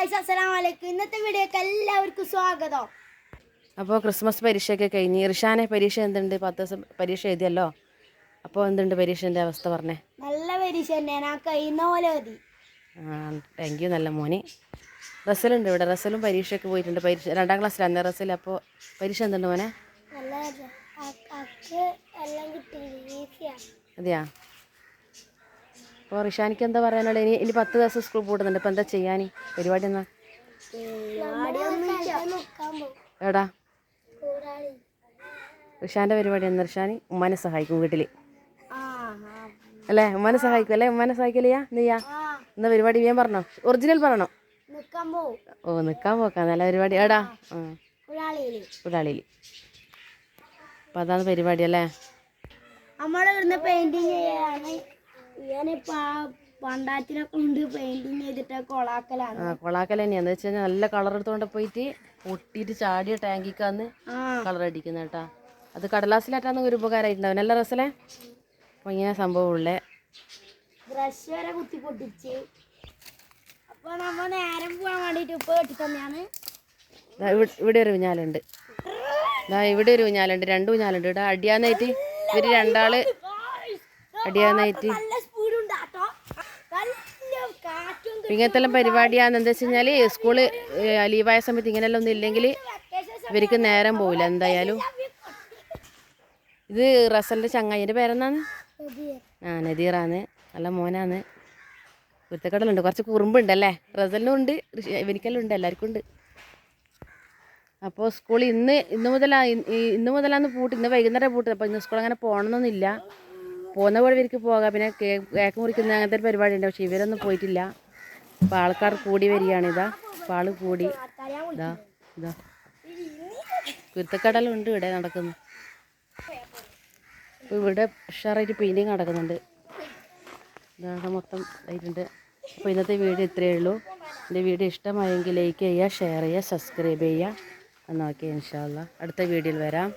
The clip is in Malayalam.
ഗായ്സ് അസ്സലാമു അലൈക്കും. ഇന്നത്തെ വീഡിയോക്ക് എല്ലാവർക്കും സ്വാഗതം. അപ്പോൾ ക്രിസ്മസ് പരീക്ഷയൊക്കെ കഴിഞ്ഞ് ഇർഷാനെ പരീക്ഷ എന്തുണ്ട്? 10 ദിവസം പരീക്ഷ എഴുതിയല്ലോ. അപ്പോൾ എന്തുണ്ട് പരീക്ഷൻ്റെ അവസ്ഥ പറഞ്ഞേ? നല്ല പരീക്ഷ തന്നെ, ഞാൻ കഴിയുന്ന പോലെ മതി. താങ്ക് യു നല്ല മോനെ. റസലുണ്ട് ഇവിടെ, റസലും പരീക്ഷയ്ക്ക് പോയിട്ടുണ്ട്. പരീക്ഷ 2ാം ക്ലാസ്സിലാണ് റസൽ. അപ്പോൾ പരീക്ഷ എന്തുണ്ട് മോനെ? അതെയാ? അപ്പോൾ റിഷാനിക്ക് എന്താ പറയാനുള്ളത്? ഇനി 10 ദിവസം സ്കൂൾ പൂട്ടുന്നുണ്ട്. ഇപ്പോൾ എന്താ ചെയ്യാൻ പരിപാടി? എന്നാ എടാ റിഷാൻ്റെ പരിപാടി എന്നാ? റിഷാന് ഉമ്മാനെ സഹായിക്കും വീട്ടിൽ അല്ലേ? ഉമ്മാനെ സഹായിക്കും അല്ലേ? ഉമ്മാനെ സഹായിക്കலைയാ നീയാ? എന്നാ പരിപാടി ഞാൻ പറഞ്ഞോ, ഒറിജിനൽ പറഞ്ഞോ. ഓ നിൽക്കാൻ പോക്കാം, നല്ല പരിപാടി. എടാ ഉടാളിയിൽ. അപ്പം അതാണ് പരിപാടി അല്ലേ? നമ്മളെ ഇവിടുന്ന് പെയിന്റിങ് ചെയ്യാണ്. പണ്ടാറ്റിനൊക്കെ കൊണ്ട് പെയിന്റിങ് ചെയ്തിട്ട് കൊളാക്കലാണ്. കൊളാക്കൽ തന്നെയാണ്. എന്താ വെച്ച് കഴിഞ്ഞാൽ നല്ല കളർ എടുത്തുകൊണ്ട് പോയിട്ട് പൊട്ടിയിട്ട് ചാടിയ ടാങ്കിക്കാന്ന് കളർ അടിക്കുന്ന കേട്ടാ. അത് കടലാസിലാറ്റാന്ന് ഒരു ഉപകാരമായിട്ടുണ്ടാവും നല്ല റസലേ. അപ്പോൾ ഇങ്ങനെ സംഭവമുള്ളേ ബ്രഷ് വരെ കുത്തി പൊട്ടിച്ച്. അപ്പോൾ നമ്മൾ നേരം പോകാൻ വേണ്ടിയിട്ട് ഉപ്പ് കെട്ടി തന്നെയാണ്. ഇവിടെ ഒരു ഊഞ്ഞാലുണ്ട്, ഇവിടെ ഒരു ഊഞ്ഞാലുണ്ട്, 2 ഊഞ്ഞാലുണ്ട്. ഇവിടെ അടിയാന്നായിട്ട് ഇവർ 2 ആള് അടിയാന്നായിട്ട് ഇങ്ങനത്തെ എല്ലാം പരിപാടിയാന്ന്. എന്താ വെച്ച് കഴിഞ്ഞാൽ സ്കൂള് ലീവായ സമയത്ത് ഇങ്ങനെയെല്ലാം ഒന്നും ഇല്ലെങ്കിൽ ഇവർക്ക് നേരം പോവില്ല എന്തായാലും. ഇത് റസലിൻ്റെ ചങ്ങായിൻ്റെ പേരെന്നാണ്? നദീറാന്ന്. നല്ല മോനാന്ന്. കുരുത്തക്കടലുണ്ട്, കുറച്ച് കുറുമ്പുണ്ടല്ലേ? റസലിനും ഉണ്ട്, ഇവനിക്കെല്ലാം ഉണ്ട്, എല്ലാവർക്കും ഉണ്ട്. അപ്പോൾ സ്കൂൾ ഇന്ന് മുതലാന്ന് പൂട്ട്. ഇന്ന് വൈകുന്നേരം പൂട്ട്. അപ്പോൾ ഇന്ന് സ്കൂൾ അങ്ങനെ പോകണമെന്നൊന്നുമില്ല. പോകുന്ന പോലെ ഇവർക്ക് പോകാം. പിന്നെ കേക്ക് മുറിക്കുന്ന അങ്ങനത്തെ ഒരു പരിപാടി ഉണ്ട്. പക്ഷേ ഇവരൊന്നും പോയിട്ടില്ല. അപ്പോൾ ആൾക്കാർ കൂടി വരികയാണിതാ. അപ്പോൾ ആൾ കൂടി ഇതാ കുരുത്തക്കടലുണ്ട് ഇവിടെ നടക്കുന്നു. അപ്പോൾ ഇവിടെ ഉഷാറായിട്ട് പെയിൻറ്റിങ് നടക്കുന്നുണ്ട്. ഇതാണ് മൊത്തം ആയിട്ടുണ്ട്. അപ്പോൾ ഇന്നത്തെ വീഡിയോ ഇത്രയേ ഉള്ളൂ. എൻ്റെ വീഡിയോ ഇഷ്ടമായെങ്കിൽ ലൈക്ക് ചെയ്യുക, ഷെയർ ചെയ്യുക, സബ്സ്ക്രൈബ് ചെയ്യുക. എന്നാൽ ഓക്കെ, ഇൻഷാ അല്ലാഹ് അടുത്ത വീഡിയോയിൽ വരാം.